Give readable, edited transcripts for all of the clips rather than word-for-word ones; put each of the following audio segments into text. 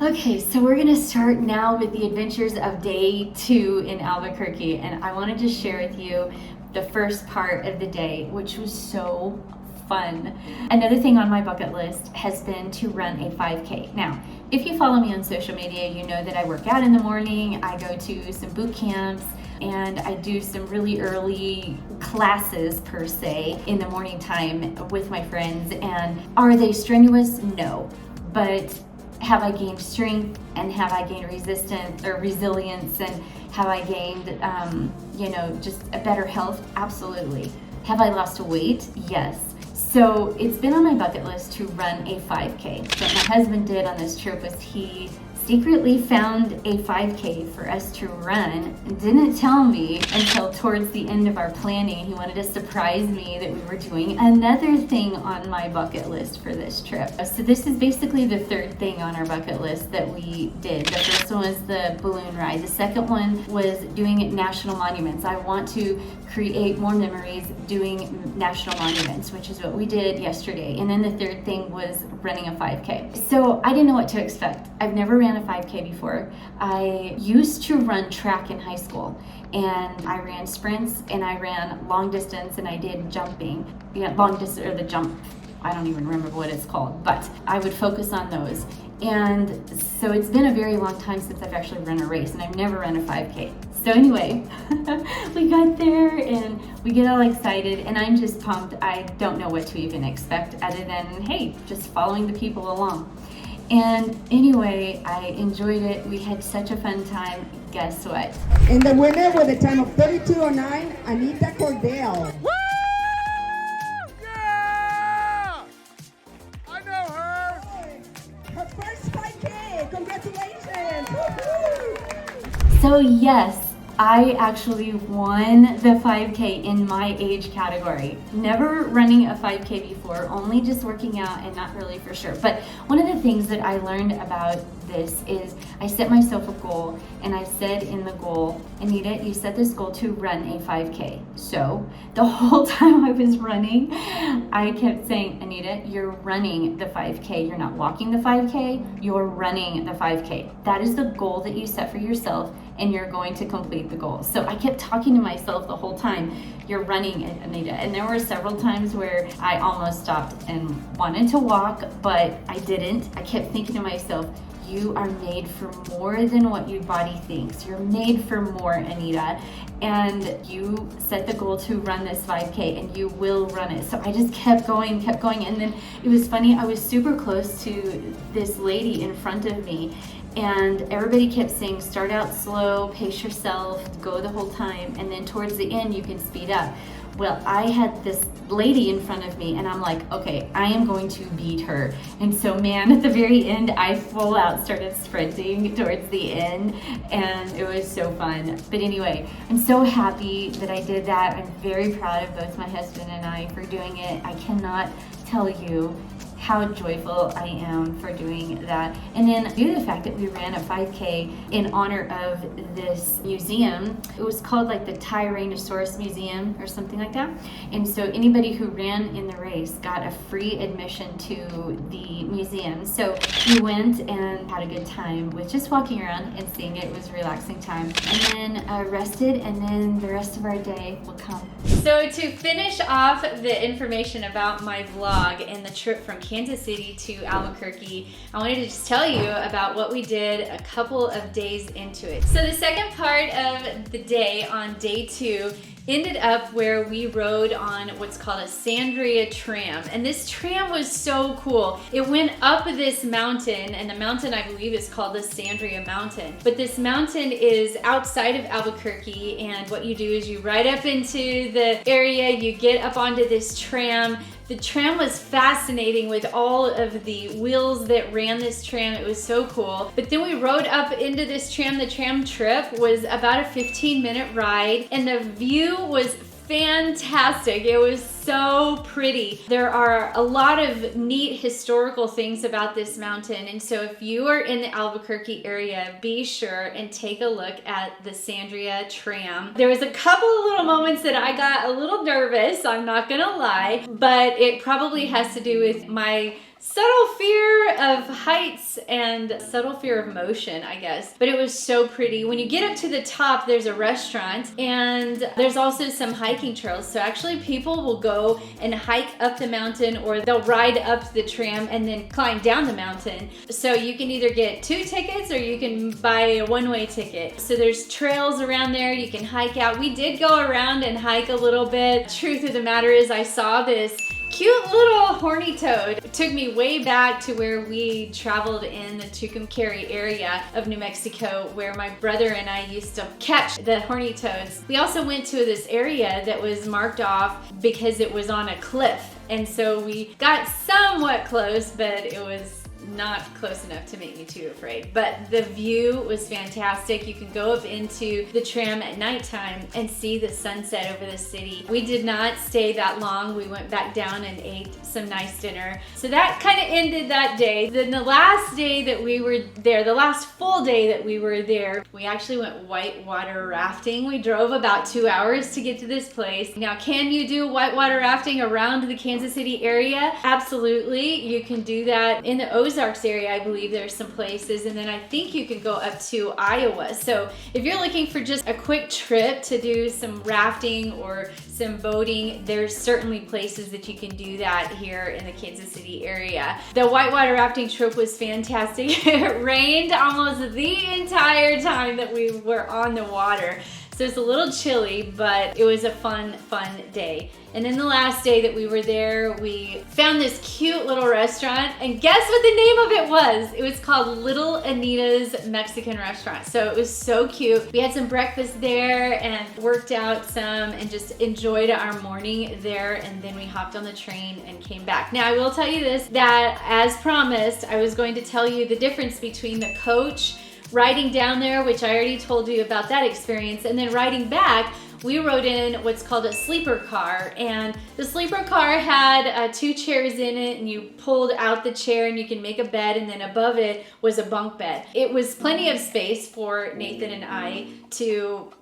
Okay, so we're gonna start now with the adventures of day 2 in Albuquerque, and I wanted to share with you the first part of the day, which was so fun. Another thing on my bucket list has been to run a 5K. Now, if you follow me on social media, you know that I work out in the morning, I go to some boot camps, and I do some really early classes per se in the morning time with my friends. And are they strenuous? No. But have I gained strength, and have I gained resistance or resilience, and have I gained, just a better health? Absolutely. Have I lost weight? Yes. So it's been on my bucket list to run a 5K. What my husband did on this trip was he secretly found a 5K for us to run and didn't tell me until towards the end of our planning. He wanted to surprise me that we were doing another thing on my bucket list for this trip. So this is basically the third thing on our bucket list that we did. The first one was the balloon ride. The second one was doing national monuments. I want to create more memories doing national monuments, which is what we did yesterday. And then the third thing was running a 5K. So I didn't know what to expect. I've never ran a 5K before. I used to run track in high school, and I ran sprints, and I ran long distance, and I did jumping. Long distance, or the jump, I don't even remember what it's called, but I would focus on those. And so it's been a very long time since I've actually run a race, and I've never run a 5K. So anyway, we got there and we get all excited, and I'm just pumped. I don't know what to even expect other than, hey, just following the people along. And anyway, I enjoyed it. We had such a fun time. Guess what? And the winner with a time of 32:09, Anita Cordell. Woo! Yeah! I know her. Her first 5K. Congratulations. Woo-hoo! So yes, I actually won the 5K in my age category. Never running a 5K before, only just working out and not really for sure. But one of the things that I learned about this is I set myself a goal, and I said in the goal, Anita, you set this goal to run a 5K. So the whole time I was running, I kept saying, Anita, you're running the 5K. You're not walking the 5K, you're running the 5K. That is the goal that you set for yourself, and you're going to complete the goal. So I kept talking to myself the whole time, you're running it, Anita. And there were several times where I almost stopped and wanted to walk, but I didn't. I kept thinking to myself, you are made for more than what your body thinks. You're made for more, Anita. And you set the goal to run this 5K, and you will run it. So I just kept going. And then it was funny, I was super close to this lady in front of me, and everybody kept saying, start out slow, pace yourself, go the whole time, and then towards the end you can speed up. Well, I had this lady in front of me, and I'm like, okay, I am going to beat her. And so, man, at the very end, I full out started sprinting towards the end, and it was so fun. But anyway, I'm so happy that I did that. I'm very proud of both my husband and I for doing it. I cannot tell you how joyful I am for doing that. And then due to the fact that we ran a 5K in honor of this museum, it was called like the Tyrannosaurus Museum or something like that. And so anybody who ran in the race got a free admission to the museum. So we went and had a good time with just walking around and seeing it. It was a relaxing time. And then rested, and then the rest of our day will come. So to finish off the information about my vlog and the trip from Kansas City to Albuquerque, I wanted to just tell you about what we did a couple of days into it. So the second part of the day on day 2 ended up where we rode on what's called a Sandia tram. And this tram was so cool. It went up this mountain, and the mountain I believe is called the Sandia Mountain. But this mountain is outside of Albuquerque, and what you do is you ride up into the area, you get up onto this tram. The tram was fascinating with all of the wheels that ran this tram. It was so cool. But then we rode up into this tram. The tram trip was about a 15-minute ride, and the view was fantastic. It was so pretty. There are a lot of neat historical things about this mountain, and so if you are in the Albuquerque area, be sure and take a look at the Sandia tram. There was a couple of little moments that I got a little nervous, I'm not gonna lie, but it probably has to do with my subtle fear of heights and subtle fear of motion, I guess. But it was so pretty. When you get up to the top, there's a restaurant and there's also some hiking trails. So actually people will go and hike up the mountain, or they'll ride up the tram and then climb down the mountain. So you can either get 2 tickets or you can buy a one-way ticket. So there's trails around there. You can hike out. We did go around and hike a little bit. Truth of the matter is I saw this cute little horny toad. It took me way back to where we traveled in the Tucumcari area of New Mexico, where my brother and I used to catch the horny toads. We also went to this area that was marked off because it was on a cliff. And so we got somewhat close, but it was not close enough to make me too afraid. But the view was fantastic. You can go up into the tram at nighttime and see the sunset over the city. We did not stay that long. We went back down and ate some nice dinner. So that kind of ended that day. Then the last day that we were there, the last full day that we were there, we actually went whitewater rafting. We drove about 2 hours to get to this place. Now, can you do whitewater rafting around the Kansas City area? Absolutely. You can do that in the Ozarks area. I believe there's some places, and then I think you can go up to Iowa. So if you're looking for just a quick trip to do some rafting or some boating, there's certainly places that you can do that here in the Kansas City area. The whitewater rafting trip was fantastic. It rained almost the entire time that we were on the water. So it's a little chilly, but it was a fun day. And then the last day that we were there, we found this cute little restaurant, and guess what the name of it was? It was called Little Anita's Mexican Restaurant. So it was so cute. We had some breakfast there and worked out some and just enjoyed our morning there, and then we hopped on the train and came back. Now I will tell you this, that as promised, I was going to tell you the difference between the coach riding down there, which I already told you about that experience, and then riding back, we rode in what's called a sleeper car. And the sleeper car had 2 chairs in it, and you pulled out the chair and you can make a bed, and then above it was a bunk bed. It was plenty of space for Nathan and I to,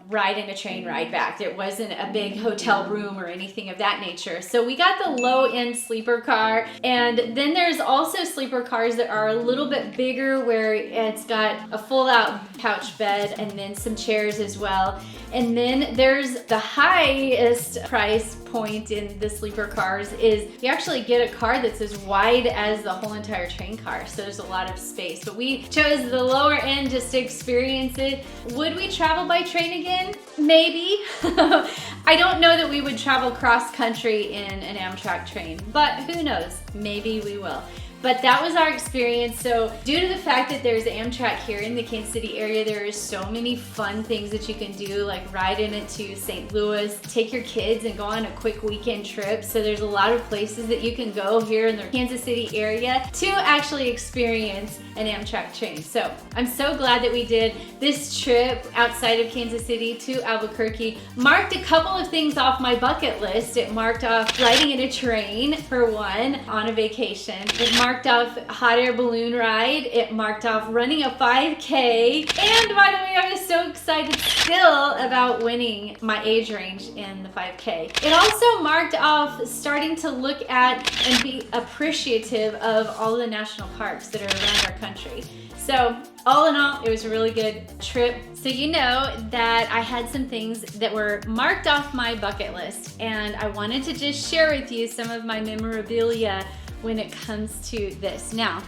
ride in a train ride back. There wasn't a big hotel room or anything of that nature. So we got the low-end sleeper car, and then there's also sleeper cars that are a little bit bigger, where it's got a full-out couch bed and then some chairs as well. And then there's the highest price point in the sleeper cars is you actually get a car that's as wide as the whole entire train car. So there's a lot of space, but we chose the lower end just to experience it. Would we travel by train again? Maybe. I don't know that we would travel cross country in an Amtrak train, but who knows? Maybe we will. But that was our experience. So due to the fact that there's Amtrak here in the Kansas City area, there is so many fun things that you can do, like ride in it to St. Louis, take your kids and go on a quick weekend trip. So there's a lot of places that you can go here in the Kansas City area to actually experience an Amtrak train. So I'm so glad that we did this trip outside of Kansas City to Albuquerque. Marked a couple of things off my bucket list. It marked off riding in a train, for one, on a vacation. It marked off a hot air balloon ride. It marked off running a 5K. And by the way, I was so excited still about winning my age range in the 5K. It also marked off starting to look at and be appreciative of all of the national parks that are around our country. So all in all, it was a really good trip. So you know that I had some things that were marked off my bucket list, and I wanted to just share with you some of my memorabilia when it comes to this. Now,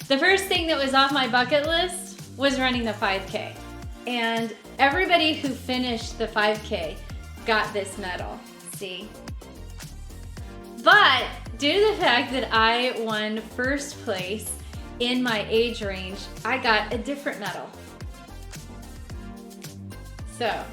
the first thing that was off my bucket list was running the 5K. And everybody who finished the 5K got this medal, see? But due to the fact that I won first place in my age range, I got a different medal. So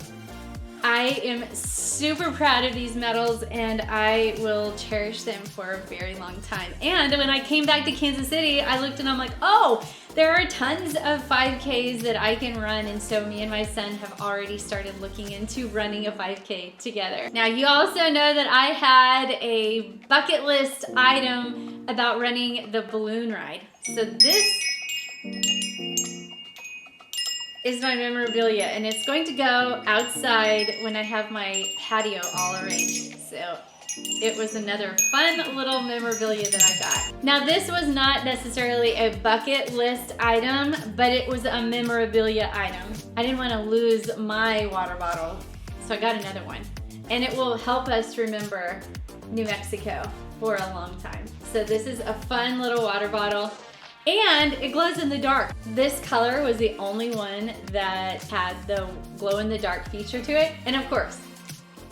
I am super proud of these medals, and I will cherish them for a very long time. And when I came back to Kansas City, I looked and I'm like, oh, there are tons of 5Ks that I can run. And so me and my son have already started looking into running a 5K together. Now, you also know that I had a bucket list item about running the balloon ride. So this is my memorabilia, and it's going to go outside when I have my patio all arranged. So it was another fun little memorabilia that I got. Now this was not necessarily a bucket list item, but it was a memorabilia item. I didn't want to lose my water bottle, so I got another one. And it will help us remember New Mexico for a long time. So this is a fun little water bottle. And it glows in the dark. This color was the only one that had the glow in the dark feature to it. And of course,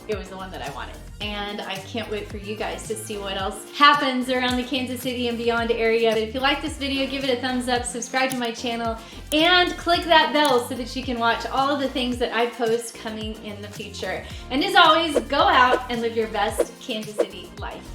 it was the one that I wanted. And I can't wait for you guys to see what else happens around the Kansas City and beyond area. But if you like this video, give it a thumbs up, subscribe to my channel, and click that bell so that you can watch all of the things that I post coming in the future. And as always, go out and live your best Kansas City life.